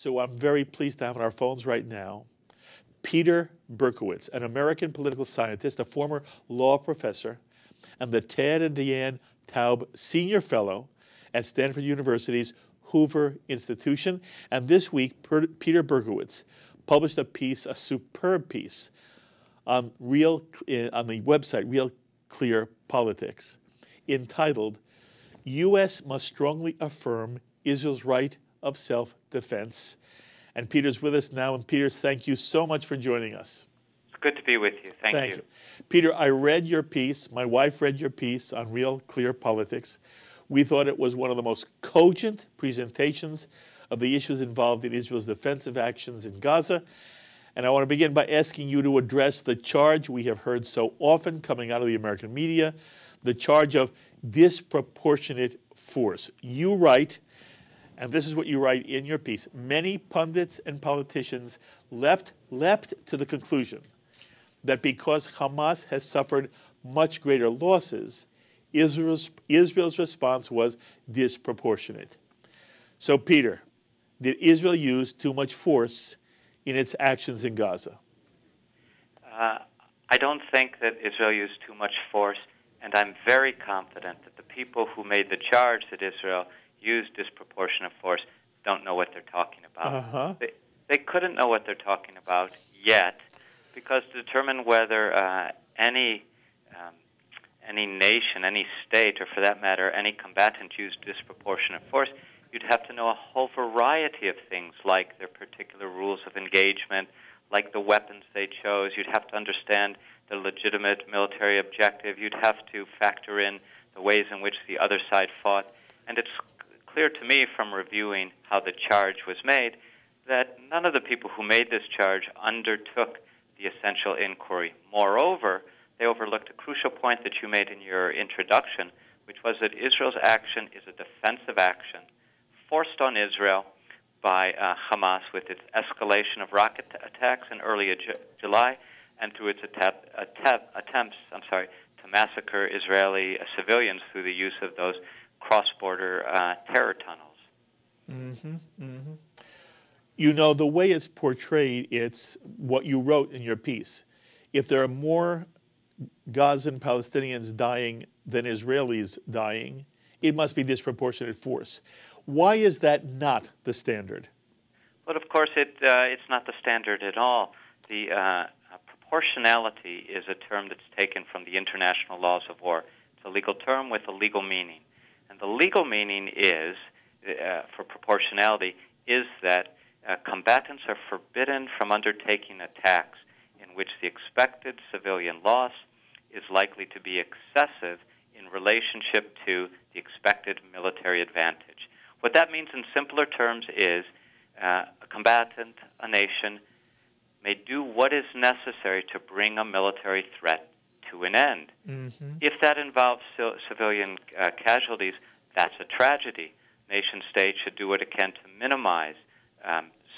So I'm very pleased to have on our phones right now Peter Berkowitz, an American political scientist, a former law professor, and the Ted and Deanne Taub Senior Fellow at Stanford University's Hoover Institution. And this week, Peter Berkowitz published a piece, a superb piece, on the website Real Clear Politics, entitled U.S. Must Strongly Affirm Israel's Right of Self-Defense. And Peter's with us now. And Peter, thank you so much for joining us. It's good to be with you. Thank you. Peter, I read your piece. My wife read your piece on Real Clear Politics. We thought it was one of the most cogent presentations of the issues involved in Israel's defensive actions in Gaza. And I want to begin by asking you to address the charge we have heard so often coming out of the American media, the charge of disproportionate force. You write, and this is what you write in your piece, many pundits and politicians leapt to the conclusion that because Hamas has suffered much greater losses, Israel's response was disproportionate. So, Peter, did Israel use too much force in its actions in Gaza? I don't think that Israel used too much force, and I'm very confident that the people who made the charge that Israel used disproportionate force don't know what they're talking about. They couldn't know what they're talking about yet, because to determine whether any nation, any state, or for that matter, any combatant used disproportionate force, you'd have to know a whole variety of things, like their particular rules of engagement, like the weapons they chose. You'd have to understand the legitimate military objective. You'd have to factor in the ways in which the other side fought. And it's clear to me from reviewing how the charge was made that none of the people who made this charge undertook the essential inquiry. Moreover, they overlooked a crucial point that you made in your introduction, which was that Israel's action is a defensive action forced on Israel by Hamas with its escalation of rocket attacks in early July and through its attempts to massacre Israeli civilians through the use of those cross-border terror tunnels. You know, the way it's portrayed, it's what you wrote in your piece. If there are more Gazan Palestinians dying than Israelis dying, it must be disproportionate force. Why is that not the standard? Well, of course, it's not the standard at all. The proportionality is a term that's taken from the international laws of war. It's a legal term with a legal meaning. And the legal meaning is, for proportionality, is that combatants are forbidden from undertaking attacks in which the expected civilian loss is likely to be excessive in relationship to the expected military advantage. What that means in simpler terms is a combatant, a nation, may do what is necessary to bring a military threat to an end. If that involves civilian casualties, that's a tragedy. Nation-state should do what it can to minimize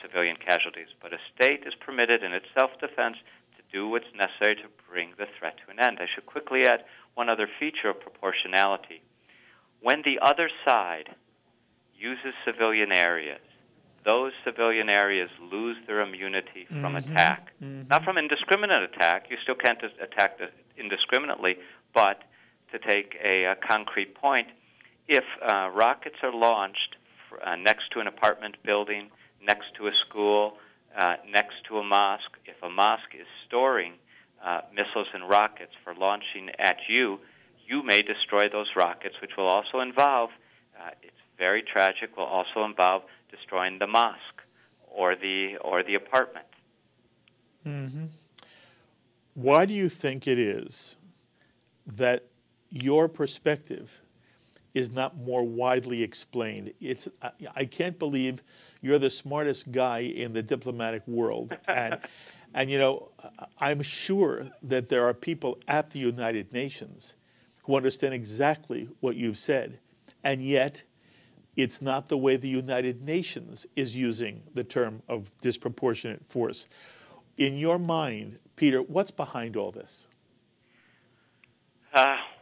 civilian casualties, but a state is permitted in its self-defense to do what's necessary to bring the threat to an end. I should quickly add one other feature of proportionality. When the other side uses civilian areas, those civilian areas lose their immunity from attack. Not from indiscriminate attack. You still can't attack indiscriminately, but to take a concrete point, if rockets are launched next to an apartment building, next to a school, next to a mosque, if a mosque is storing missiles and rockets for launching at you, you may destroy those rockets, which will also involve, it's very tragic, will also involve destroying the mosque or the apartment. Why do you think it is that your perspective is not more widely explained? I can't believe you're the smartest guy in the diplomatic world, and you know, I'm sure that there are people at the United Nations who understand exactly what you've said, and yet it's not the way the United Nations is using the term of disproportionate force. In your mind, Peter, what's behind all this?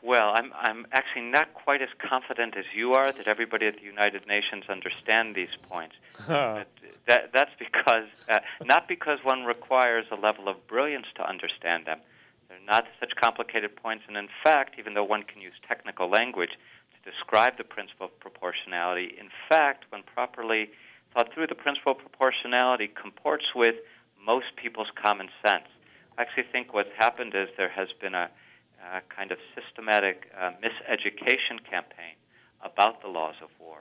Well, I'm actually not quite as confident as you are that everybody at the United Nations understand these points. That's because, not because one requires a level of brilliance to understand them. They're not such complicated points, and in fact, even though one can use technical language to describe the principle of proportionality, in fact, when properly thought through, the principle of proportionality comports with most people's common sense. I actually think what's happened is there has been a kind of systematic miseducation campaign about the laws of war,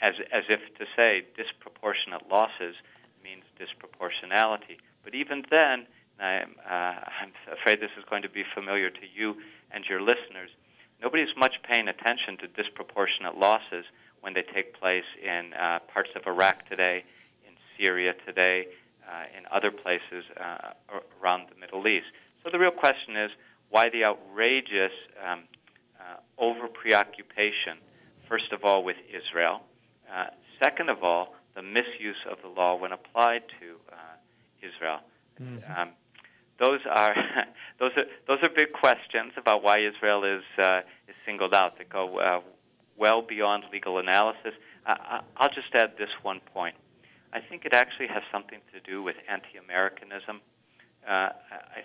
as if to say disproportionate losses means disproportionality. But even then, I'm afraid this is going to be familiar to you and your listeners, nobody's much paying attention to disproportionate losses when they take place in parts of Iraq today, in Syria today, in other places around the Middle East. So the real question is, why the outrageous over-preoccupation, first of all, with Israel, second of all, the misuse of the law when applied to Israel. Mm-hmm. Those are big questions about why Israel is singled out that go well beyond legal analysis. I'll just add this one point. I think it actually has something to do with anti-Americanism. I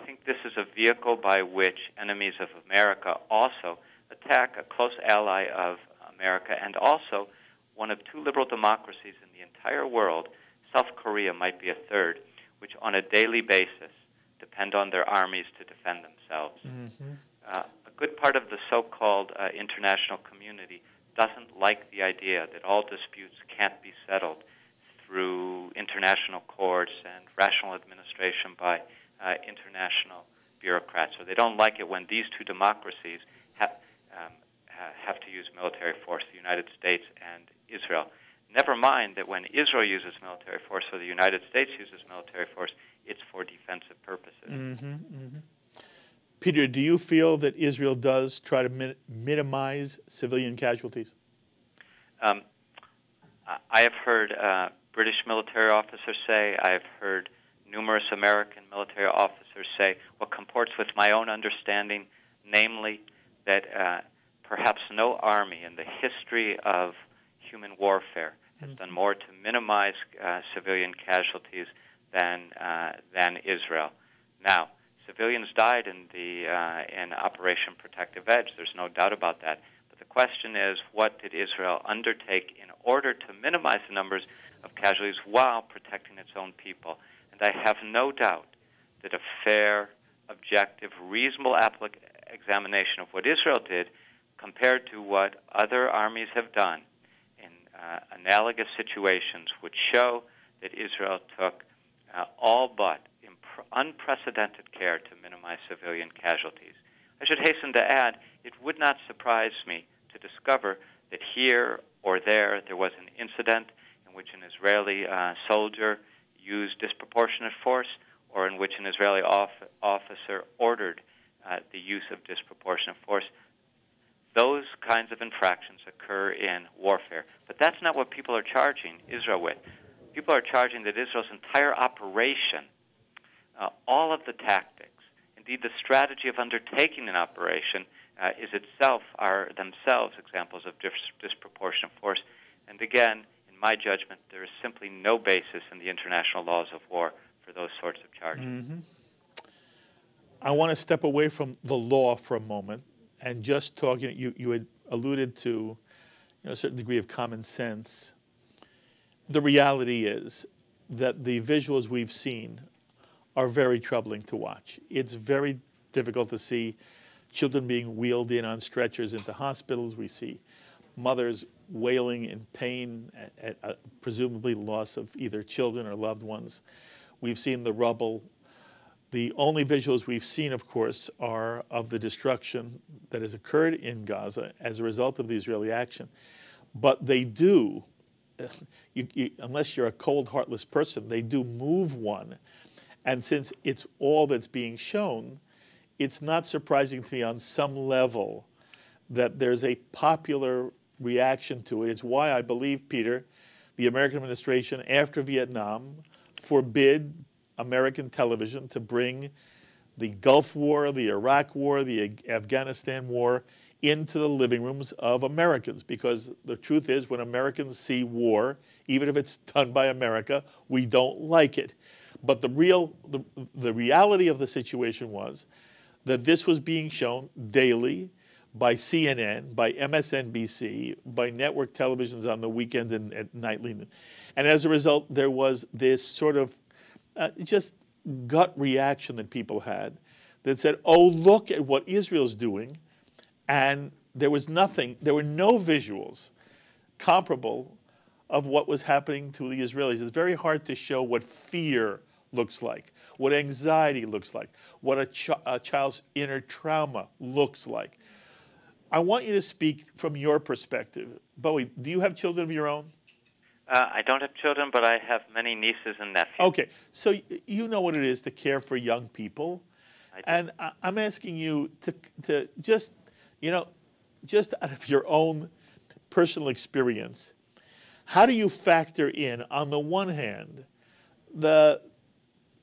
think this is a vehicle by which enemies of America also attack a close ally of America and also one of two liberal democracies in the entire world, South Korea might be a third, which on a daily basis depend on their armies to defend themselves. Mm-hmm. A good part of the so-called international community doesn't like the idea that all disputes can't be settled through international courts and rational administration by international bureaucrats. So they don't like it when these two democracies have to use military force, the United States and Israel. Never mind that when Israel uses military force or the United States uses military force, it's for defensive purposes. Mm-hmm, mm-hmm. Peter, do you feel that Israel does try to minimize civilian casualties? I have heard British military officers say, I've heard numerous American military officers say what comports with my own understanding, namely that perhaps no army in the history of human warfare has done more to minimize civilian casualties than Israel. Now, civilians died in Operation Protective Edge. There's no doubt about that. But the question is, what did Israel undertake in order to minimize the numbers of casualties while protecting its own people? And I have no doubt that a fair, objective, reasonable examination of what Israel did compared to what other armies have done in analogous situations would show that Israel took all but unprecedented care to minimize civilian casualties. I should hasten to add, it would not surprise me to discover that here or there was an incident in which an Israeli soldier used disproportionate force or in which an Israeli officer ordered the use of disproportionate force. Those kinds of infractions occur in warfare. But that's not what people are charging Israel with. People are charging that Israel's entire operation, all of the tactics, indeed the strategy of undertaking an operation, is itself, are themselves examples of disproportionate force. And again, in my judgment, there is simply no basis in the international laws of war for those sorts of charges. Mm-hmm. I want to step away from the law for a moment and just talk. You had alluded to a certain degree of common sense. The reality is that the visuals we've seen are very troubling to watch. It's very difficult to see children being wheeled in on stretchers into hospitals. We see mothers wailing in pain at presumably loss of either children or loved ones. We've seen the rubble. The only visuals we've seen, of course, are of the destruction that has occurred in Gaza as a result of the Israeli action. But they do, unless you're a cold, heartless person, they do move one. And since it's all that's being shown, it's not surprising to me on some level that there's a popular reaction to it. It's why I believe, Peter, the American administration after Vietnam forbid American television to bring the Gulf War, the Iraq War, the Afghanistan War into the living rooms of Americans, because the truth is, when Americans see war, even if it's done by America, we don't like it. But the reality of the situation was that this was being shown daily by CNN, by MSNBC, by network televisions on the weekends and at nightly. And as a result, there was this sort of just gut reaction that people had that said, oh, look at what Israel's doing. And there was nothing, there were no visuals comparable of what was happening to the Israelis. It's very hard to show what fear looks like, what anxiety looks like, what a child's inner trauma looks like. I want you to speak from your perspective. Bowie, do you have children of your own? I don't have children, but I have many nieces and nephews. Okay, so you know what it is to care for young people. I do. And I'm asking you to just, just out of your own personal experience, how do you factor in, on the one hand, the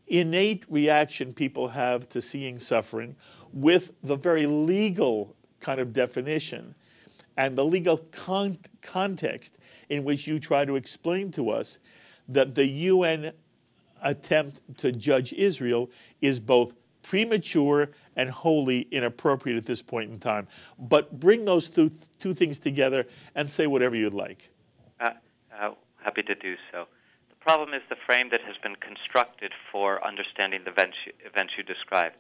innate reaction people have to seeing suffering with the very legal kind of definition and the legal context in which you try to explain to us that the UN attempt to judge Israel is both premature and wholly inappropriate at this point in time. But bring those two things together and say whatever you'd like. Happy to do so. The problem is the frame that has been constructed for understanding the events you described.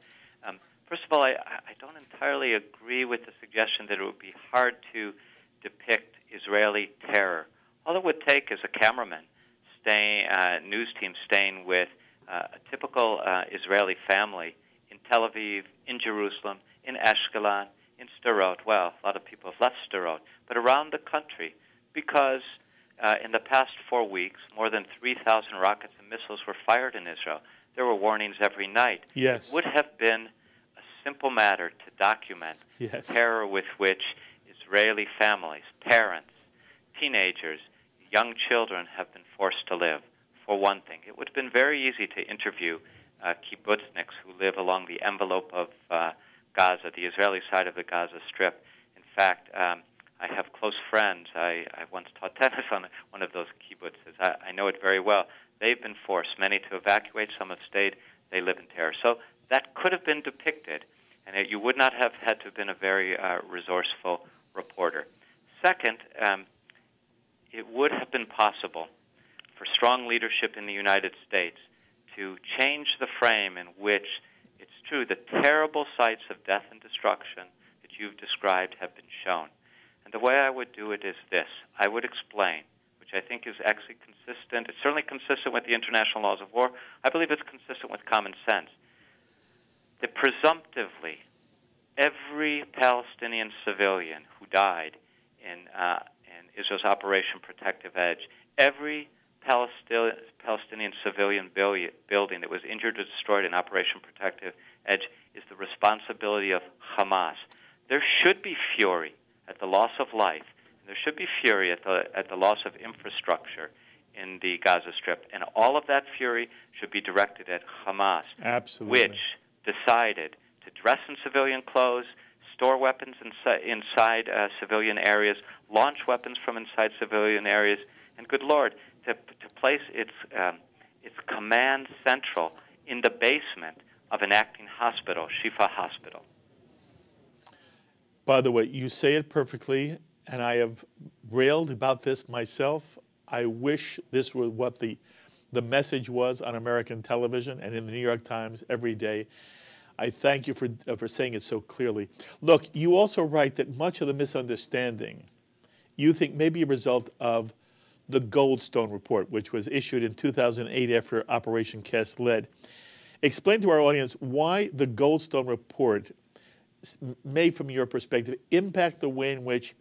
First of all, I don't entirely agree with the suggestion that it would be hard to depict Israeli terror. All it would take is a cameraman, news team staying with a typical Israeli family in Tel Aviv, in Jerusalem, in Ashkelon, in Sderot. Well, a lot of people have left Sderot, but around the country, because in the past 4 weeks, more than 3,000 rockets and missiles were fired in Israel. There were warnings every night. Yes. It would have been a simple matter to document yes. the terror with which Israeli families, parents, teenagers, young children have been forced to live. For one thing, it would have been very easy to interview kibbutzniks who live along the envelope of Gaza, the Israeli side of the Gaza Strip. In fact, I have close friends. I once taught tennis on one of those kibbutzes. I know it very well. They've been forced, many to evacuate, some have stayed. They live in terror. So that could have been depicted, and you would not have had to have been a very resourceful reporter. Second, it would have been possible for strong leadership in the United States to change the frame in which it's true the terrible sights of death and destruction that you've described have been shown. And the way I would do it is this. I would explain, which I think is actually consistent. It's certainly consistent with the international laws of war. I believe it's consistent with common sense. That presumptively, every Palestinian civilian who died in Israel's Operation Protective Edge, every Palestinian civilian building that was injured or destroyed in Operation Protective Edge is the responsibility of Hamas. There should be fury at the loss of life, and there should be fury at the loss of infrastructure in the Gaza Strip, and all of that fury should be directed at Hamas, Absolutely. which decided to dress in civilian clothes, store weapons inside civilian areas, launch weapons from inside civilian areas, and good Lord, to place its command central in the basement of an acting hospital, Shifa Hospital. By the way, you say it perfectly, and I have railed about this myself. I wish this were what the message was on American television and in the New York Times every day. I thank you for saying it so clearly. Look, you also write that much of the misunderstanding you think may be a result of the Goldstone report, which was issued in 2008 after Operation Cast Lead. Explain to our audience why the Goldstone report may, from your perspective, impact the way in which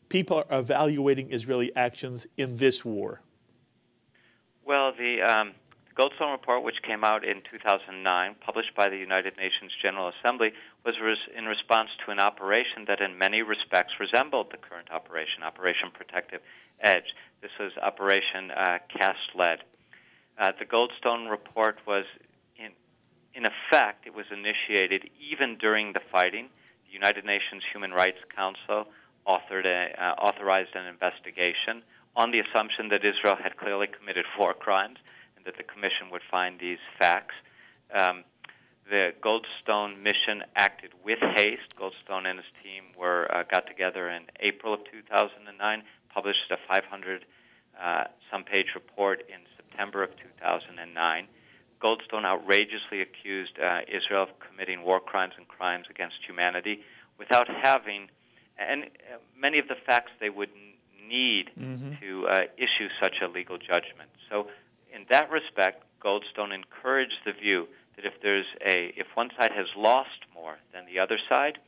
people are evaluating Israeli actions in this war. Well, the Goldstone report, which came out in 2009, published by the United Nations General Assembly, was in response to an operation that in many respects resembled the current operation, Operation Protective Edge. This was Operation Cast Lead. The Goldstone report was, in effect, it was initiated even during the fighting. The United Nations Human Rights Council authorized an investigation on the assumption that Israel had clearly committed war crimes and that the Commission would find these facts. The Goldstone mission acted with haste. Goldstone and his team got together in April of 2009, published a 500-some-page report in September of 2009. Goldstone outrageously accused Israel of committing war crimes and crimes against humanity without having, and many of the facts they would need to issue such a legal judgment. So in that respect, Goldstone encouraged the view that if one side has lost more than the other side,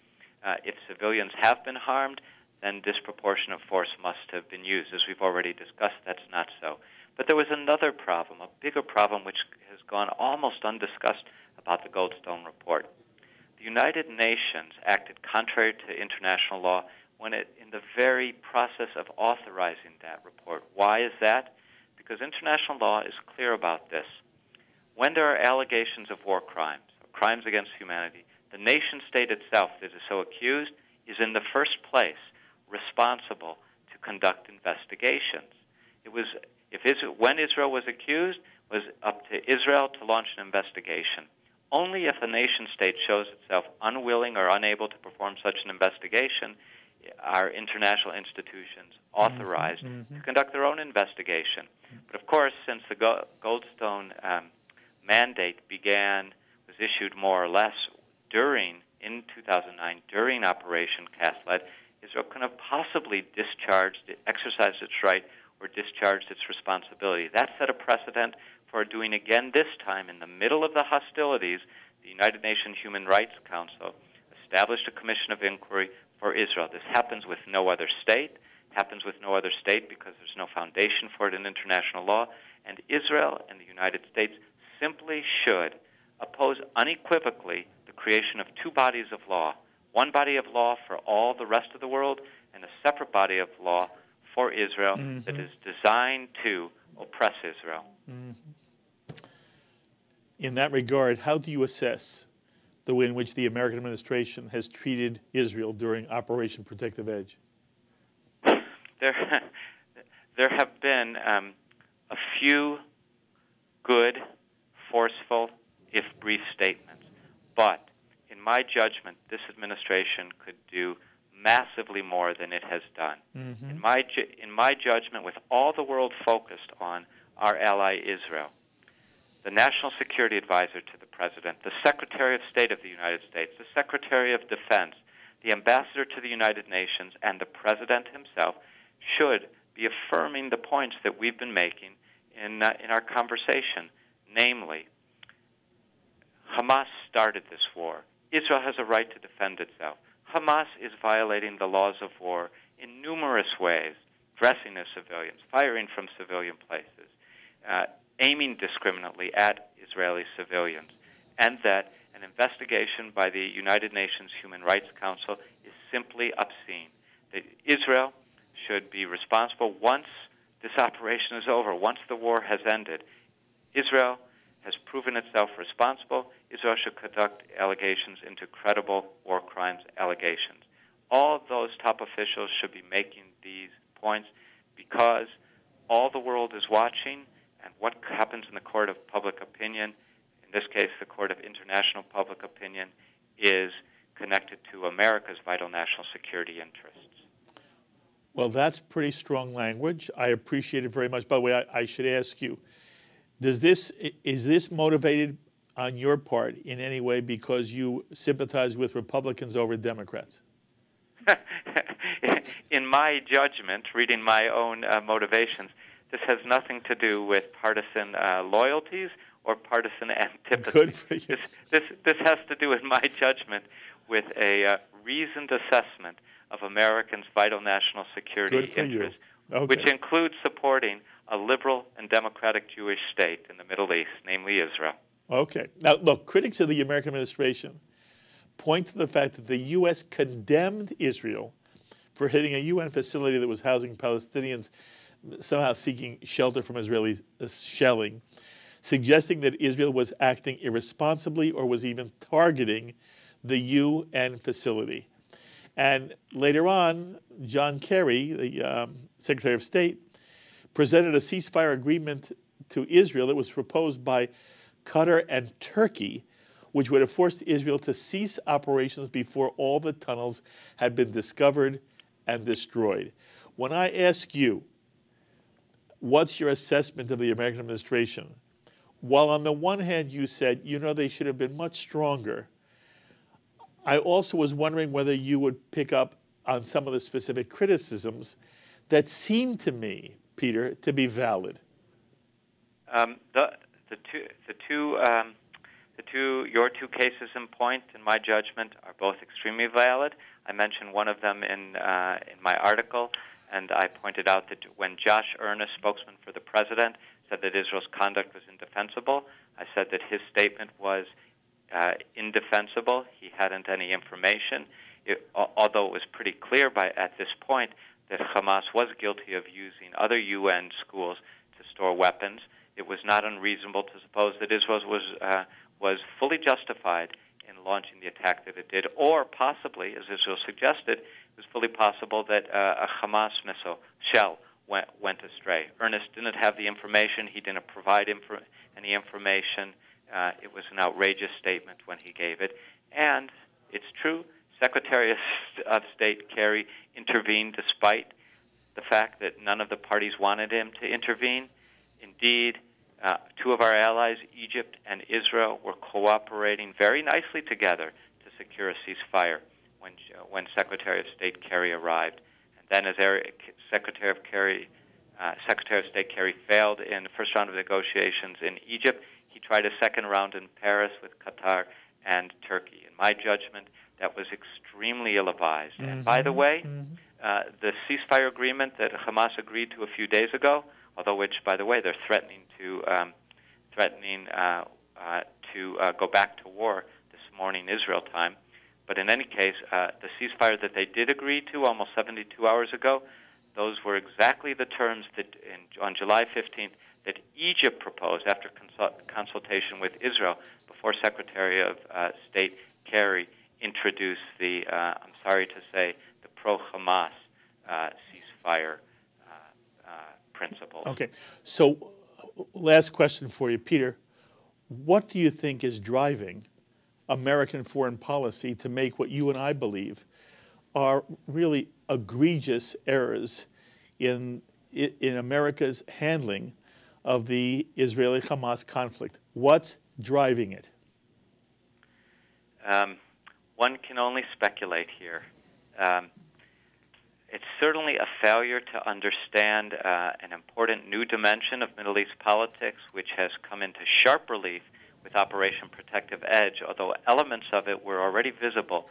if civilians have been harmed, then disproportionate force must have been used. As we've already discussed, that's not so. But there was another problem, a bigger problem, which has gone almost undiscussed about the Goldstone report. The United Nations acted contrary to international law when in the very process of authorizing that report. Why is that? Because international law is clear about this. When there are allegations of war crimes, or crimes against humanity, the nation state itself that is so accused is in the first place responsible to conduct investigations. When Israel was accused, it was up to Israel to launch an investigation. Only if a nation state shows itself unwilling or unable to perform such an investigation are international institutions authorized to conduct their own investigation. But of course, since the Goldstone mandate was issued more or less in 2009, during Operation Cast Lead, Israel couldn't have possibly exercised its right or discharged its responsibility. That set a precedent for doing again this time in the middle of the hostilities. The United Nations Human Rights Council established a commission of inquiry for Israel. This happens with no other state. Because there's no foundation for it in international law. And Israel and the United States simply should oppose unequivocally the creation of two bodies of law, one body of law for all the rest of the world and a separate body of law for Israel that is designed to oppress Israel. In that regard, how do you assess the way in which the American administration has treated Israel during Operation Protective Edge? There have been a few good, forceful, if brief statements. But in my judgment, this administration could do massively more than it has done. In my judgment, with all the world focused on our ally Israel, the National Security Advisor to the President, the Secretary of State of the United States, the Secretary of Defense, the Ambassador to the United Nations, and the President himself should be affirming the points that we've been making in our conversation. Namely, Hamas started this war. Israel has a right to defend itself. Hamas is violating the laws of war in numerous ways, dressing as civilians, firing from civilian places, aiming indiscriminately at Israeli civilians, and that an investigation by the United Nations Human Rights Council is simply obscene. That Israel should be responsible once this operation is over, once the war has ended. Israel has proven itself responsible. Israel should conduct allegations into credible war crimes allegations. All of those top officials should be making these points because all the world is watching, and what happens in the court of public opinion, in this case the court of international public opinion, is connected to America's vital national security interests. Well, that's pretty strong language. I appreciate it very much. By the way, I should ask you, is this motivated on your part in any way because you sympathize with Republicans over Democrats? In my judgment, reading my own motivations, this has nothing to do with partisan loyalties or partisan antipathy. Good for you. This has to do, in my judgment, with a reasoned assessment of Americans' vital national security interests, which includes supporting a liberal and democratic Jewish state in the Middle East, namely Israel. Okay. Now, look, critics of the American administration point to the fact that the U.S. condemned Israel for hitting a UN facility that was housing Palestinians somehow seeking shelter from Israeli shelling, suggesting that Israel was acting irresponsibly or was even targeting the UN facility. And later on, John Kerry, the Secretary of State, presented a ceasefire agreement to Israel that was proposed by Qatar and Turkey, which would have forced Israel to cease operations before all the tunnels had been discovered and destroyed. When I ask you, what's your assessment of the American administration? While on the one hand you said, they should have been much stronger, I also was wondering whether you would pick up on some of the specific criticisms that seemed to me, Peter, to be valid. Your two cases in point, in my judgment, are both extremely valid. I mentioned one of them in my article, and I pointed out that when Josh Earnest, spokesman for the president, said that Israel's conduct was indefensible, I said that his statement was indefensible. He hadn't any information, although it was pretty clear at this point that Hamas was guilty of using other UN schools to store weapons. It was not unreasonable to suppose that Israel was fully justified in launching the attack that it did, or possibly, as Israel suggested, it was fully possible that a Hamas missile shell went astray. Ernest didn't have the information. He didn't provide any information. It was an outrageous statement when he gave it. And it's true, Secretary of State Kerry intervened despite the fact that none of the parties wanted him to intervene. Indeed, two of our allies, Egypt and Israel, were cooperating very nicely together to secure a ceasefire when Secretary of State Kerry arrived. And then, as Secretary of State Kerry failed in the first round of negotiations in Egypt, he tried a second round in Paris with Qatar and Turkey. In my judgment, that was extremely ill-advised. Mm-hmm. And by the way, the ceasefire agreement that Hamas agreed to a few days ago, although which, by the way, they're threatening to go back to war this morning, Israel time. But in any case, the ceasefire that they did agree to almost 72 hours ago, those were exactly the terms that on July 15th that Egypt proposed after consultation with Israel before Secretary of State Kerry introduced the, I'm sorry to say, the pro-Hamas ceasefire principles. Okay. So last question for you, Peter. What do you think is driving American foreign policy to make what you and I believe are really egregious errors in America's handling of the Israeli-Hamas conflict? What's driving it? One can only speculate here. It's certainly a failure to understand an important new dimension of Middle East politics, which has come into sharp relief with Operation Protective Edge, although elements of it were already visible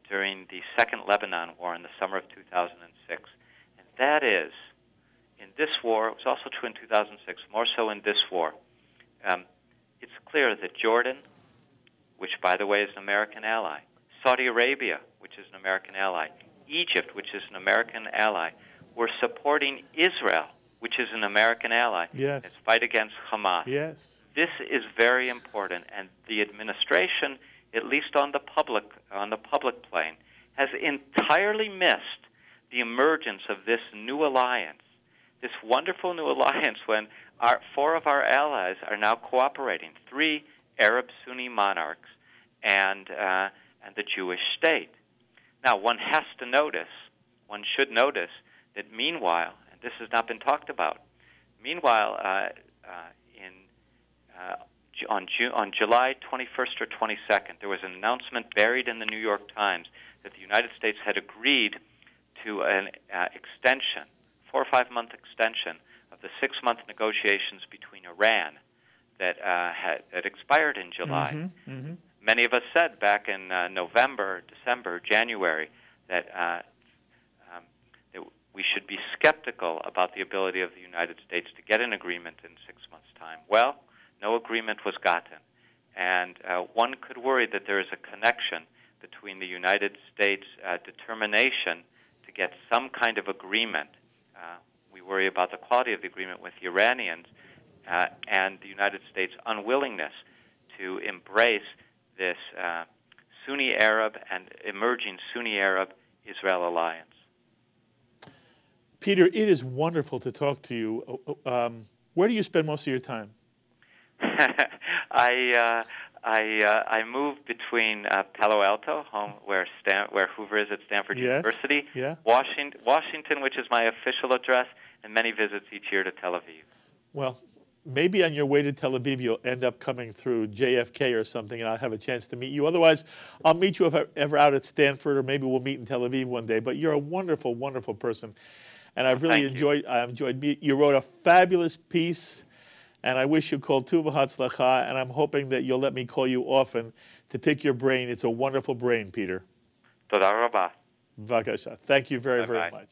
during the Second Lebanon War in the summer of 2006. And that is, in this war, it was also true in 2006, more so in this war, it's clear that Jordan, which, by the way, is an American ally, Saudi Arabia, which is an American ally, Egypt, which is an American ally, were supporting Israel, which is an American ally, yes, its fight against Hamas. Yes. This is very important, and the administration, at least on the public plane, has entirely missed the emergence of this new alliance, this wonderful new alliance when four of our allies are now cooperating, 3 Arab Sunni monarchs and the Jewish state. Now, one should notice that meanwhile, and this has not been talked about, meanwhile, on July 21st or 22nd, there was an announcement buried in the New York Times that the United States had agreed to an extension, 4 or 5 month extension of the 6-month negotiations between Iran that expired in July. Mm-hmm, mm-hmm. Many of us said back in November, December, January that we should be skeptical about the ability of the United States to get an agreement in 6 months' time. Well, no agreement was gotten. And one could worry that there is a connection between the United States' determination to get some kind of agreement. We worry about the quality of the agreement with the Iranians and the United States' unwillingness to embrace this Sunni Arab and emerging Sunni Arab Israel alliance. Peter, it is wonderful to talk to you. Where do you spend most of your time? I moved between Palo Alto, home where Hoover is at Stanford University, Washington, which is my official address, and many visits each year to Tel Aviv. Well, maybe on your way to Tel Aviv, you'll end up coming through JFK or something, and I'll have a chance to meet you. Otherwise, I'll meet you if I'm ever out at Stanford, or maybe we'll meet in Tel Aviv one day. But you're a wonderful, wonderful person, and I've really enjoyed. I enjoyed meeting you. Wrote a fabulous piece, and I wish you kol tuv v'hatzlacha. And I'm hoping that you'll let me call you often to pick your brain. It's a wonderful brain, Peter. Toda rabah. B'vakasha. Thank you very, very much.